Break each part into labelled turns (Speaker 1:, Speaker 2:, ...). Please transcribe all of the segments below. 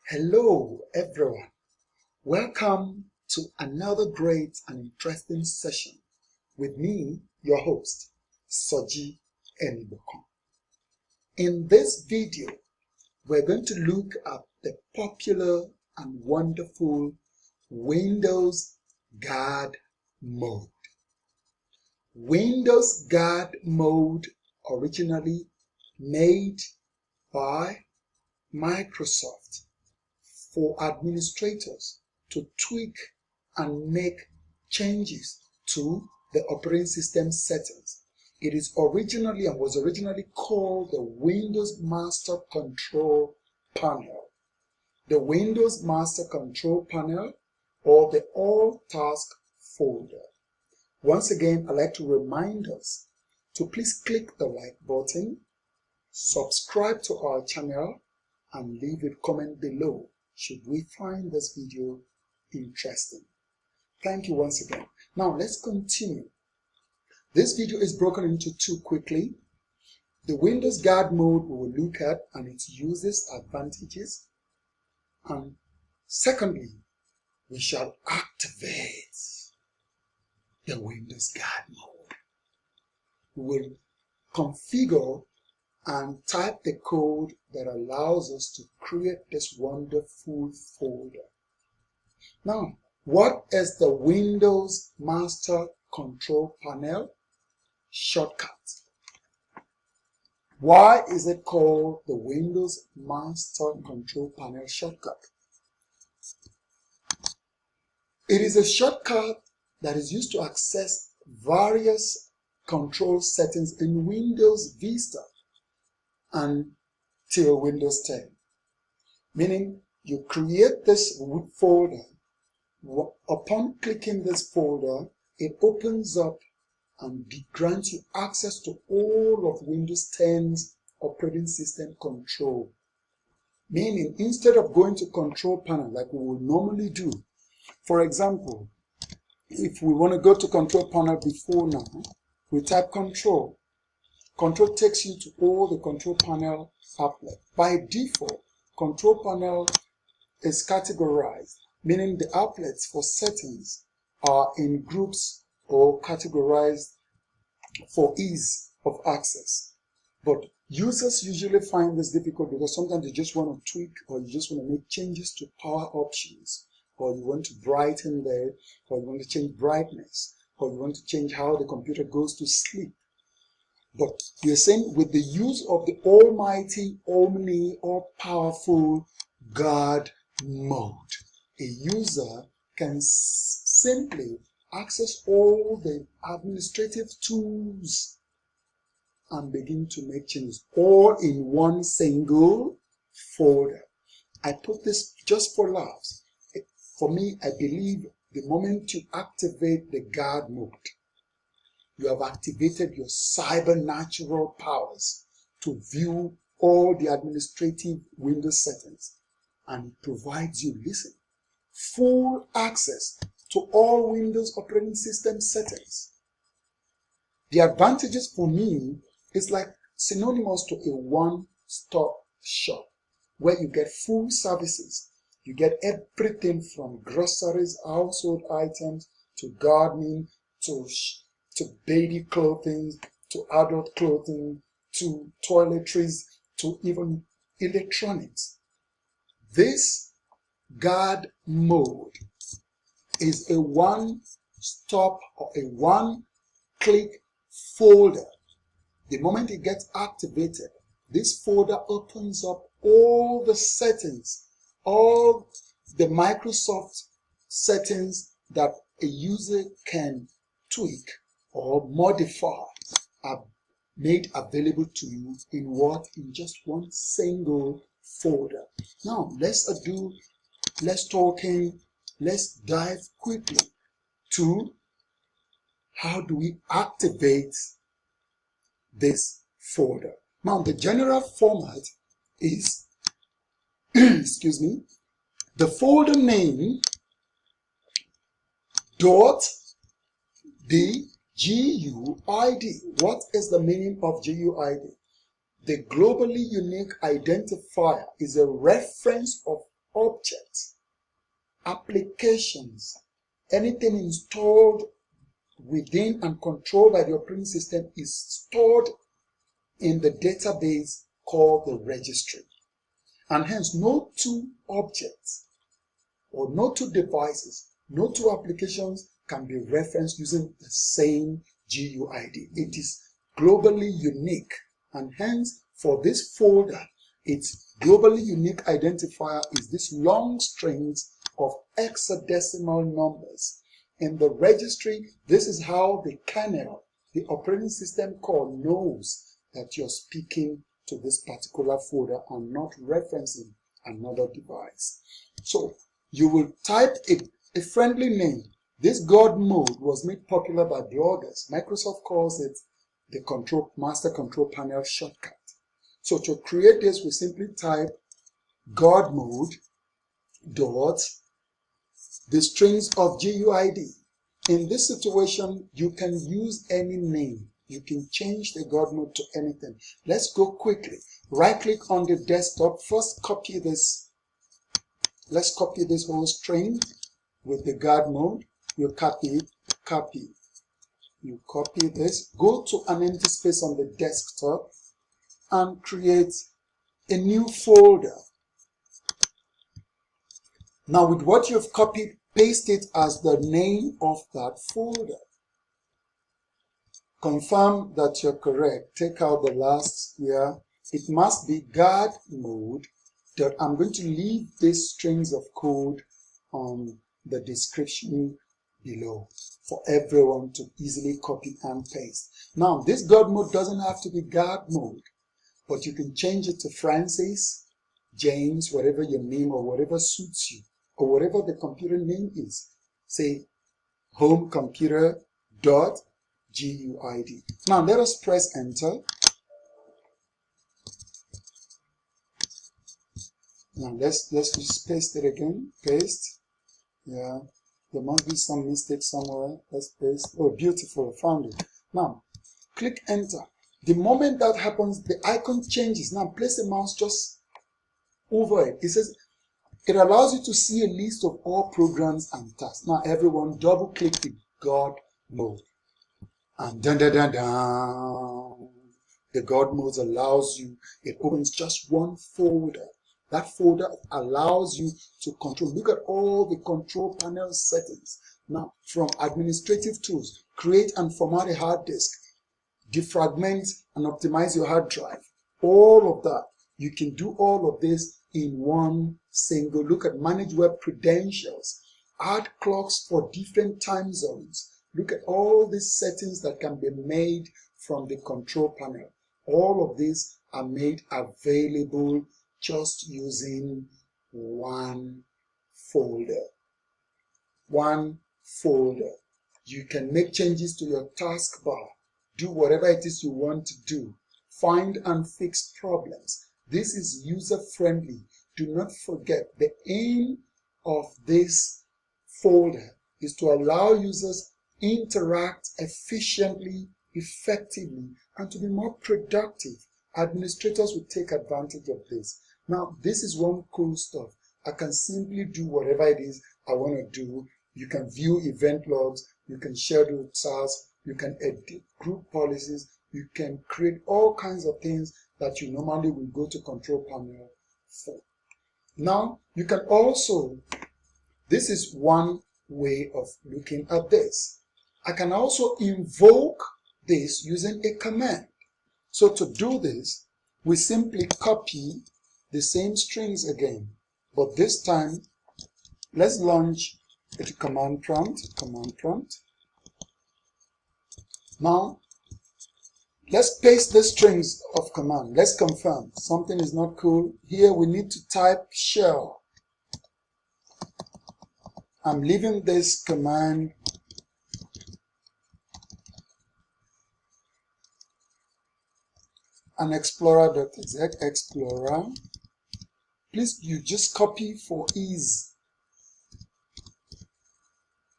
Speaker 1: Hello everyone, welcome to another great and interesting session with me, your host, Soji Enigbokan. In this video, we're going to look at the popular and wonderful Windows Guard Mode. Windows Guard Mode, originally made by Microsoft for administrators to tweak and make changes to the operating system settings. It is originally and was originally called the Windows Master Control Panel. The Windows Master Control Panel, or the All Task folder. Once again, I'd like to remind us to please click the like button, subscribe to our channel, and leave a comment below should we find this video interesting. Thank you once again. Now let's continue. This video is broken into two quickly. The Windows Guard mode we will look at and its uses, advantages. And secondly, we shall activate the Windows Guard mode. We will configure and type the code that allows us to create this wonderful folder. Now, what is the Windows Master Control Panel shortcut? Why is it called the Windows Master Control Panel shortcut? It is a shortcut that is used to access various control settings in Windows Vista until Windows 10. Meaning you create this folder. Upon clicking this folder, it opens up and grants you access to all of Windows 10's operating system control. Meaning instead of going to control panel like we would normally do, for example, if we want to go to control panel before now, we type control. Control takes you to all the control panel applet. By default, control panel is categorized, meaning the applets for settings are in groups or categorized for ease of access. But users usually find this difficult because sometimes you just want to tweak or you just want to make changes to power options, or you want to brighten there, or you want to change brightness, or you want to change how the computer goes to sleep. But we are saying with the use of the almighty, all-powerful Guard mode, a user can simply access all the administrative tools and begin to make changes all in one single folder. I put this just for laughs. For me, I believe the moment you activate the Guard mode, you have activated your cybernatural powers to view all the administrative Windows settings, and it provides you, listen, full access to all Windows operating system settings. The advantages for me is like synonymous to a one-stop shop where you get full services. You get everything from groceries, household items, to gardening, to baby clothing, to adult clothing, to toiletries, to even electronics. This Guard mode is a one-stop or a one-click folder. The moment it gets activated, this folder opens up all the settings, all the Microsoft settings that a user can tweak or modify are made available to you in what? In just one single folder. Now let's dive quickly to how do we activate this folder. Now the general format is excuse me, the folder name dot the GUID. What is the meaning of GUID? The globally unique identifier is a reference of objects, applications, anything installed within and controlled by the operating system is stored in the database called the registry. And hence, no two objects or no two devices, no two applications can be referenced using the same GUID. It is globally unique, and hence for this folder, its globally unique identifier is this long strings of hexadecimal numbers. In the registry, this is how the kernel, the operating system core, knows that you're speaking to this particular folder and not referencing another device. So you will type a friendly name. This GodMode was made popular by bloggers. Microsoft calls it the master control panel shortcut. So to create this, we simply type GodMode dot the strings of GUID. In this situation, you can use any name. You can change the GodMode to anything. Let's go quickly. Right click on the desktop. First copy this. Let's copy this whole string with the GodMode. You copy. You copy this. Go to an empty space on the desktop and create a new folder. Now with what you've copied, paste it as the name of that folder. Confirm that you're correct. Take out the last here. It must be GodMode. I'm going to leave these strings of code on the description below for everyone to easily copy and paste. Now, this GodMode doesn't have to be GodMode, but you can change it to Francis, James, whatever your name or whatever suits you, or whatever the computer name is. Say home computer dot GUID. Now let us press enter. Now let's just paste it again. Paste. Yeah. There must be some mistake somewhere. Let's paste. Oh, beautiful. Found it. Now click enter. The moment that happens, the icon changes. Now place the mouse just over it. It says it allows you to see a list of all programs and tasks. Now everyone double click the GodMode. And dun, dun, dun, dun. The GodMode allows you, it opens just one folder. That folder allows you to control. Look at all the control panel settings. Now, from administrative tools, create and format a hard disk, defragment and optimize your hard drive. All of that. You can do all of this in one single. Look at manage web credentials, add clocks for different time zones. Look at all these settings that can be made from the control panel. All of these are made available just using one folder. One folder. You can make changes to your taskbar. Do whatever it is you want to do. Find and fix problems. This is user-friendly. Do not forget, the aim of this folder is to allow users interact efficiently, effectively, and to be more productive. Administrators will take advantage of this. Now, this is one cool stuff. I can simply do whatever it is I want to do. You can view event logs, you can schedule tasks, you can edit group policies, you can create all kinds of things that you normally will go to control panel for. Now, you can also, this is one way of looking at this. I can also invoke this using a command. So to do this, we simply copy the same strings again, but this time, let's launch a command prompt. Now, let's paste the strings of command. Let's confirm something is not cool. Here we need to type shell. I'm leaving this command and explorer.exe, explorer. Please, you just copy for ease,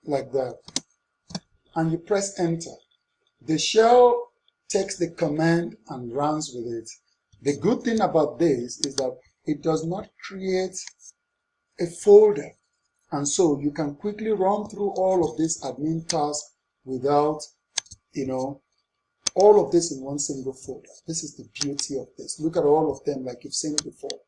Speaker 1: like that, and you press enter. The shell takes the command and runs with it. The good thing about this is that it does not create a folder. And so you can quickly run through all of these admin tasks without, all of this in one single folder. This is the beauty of this. Look at all of them like you've seen before.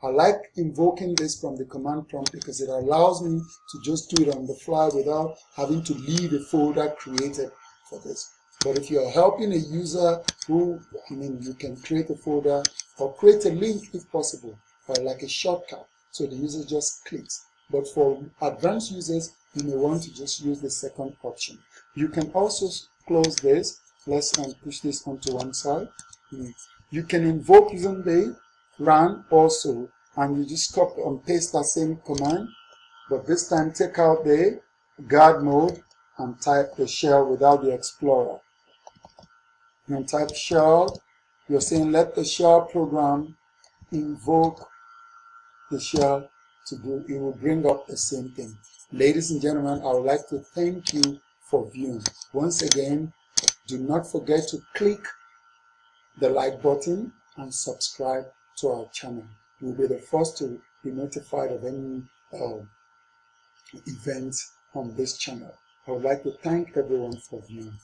Speaker 1: I like invoking this from the command prompt because it allows me to just do it on the fly without having to leave a folder created for this. But if you're helping a user who, you can create a folder or create a link if possible, or like a shortcut, so the user just clicks. But for advanced users, you may want to just use the second option. You can also close this. Let's push this onto one side. You can invoke using the run also, and you just copy and paste that same command, but this time take out the GodMode and type the shell without the explorer. And type shell, you're saying let the shell program invoke the shell to do, it will bring up the same thing. Ladies and gentlemen, I would like to thank you for viewing. Once again, do not forget to click the like button and subscribe to our channel. You'll be the first to be notified of any events on this channel. I would like to thank everyone for viewing.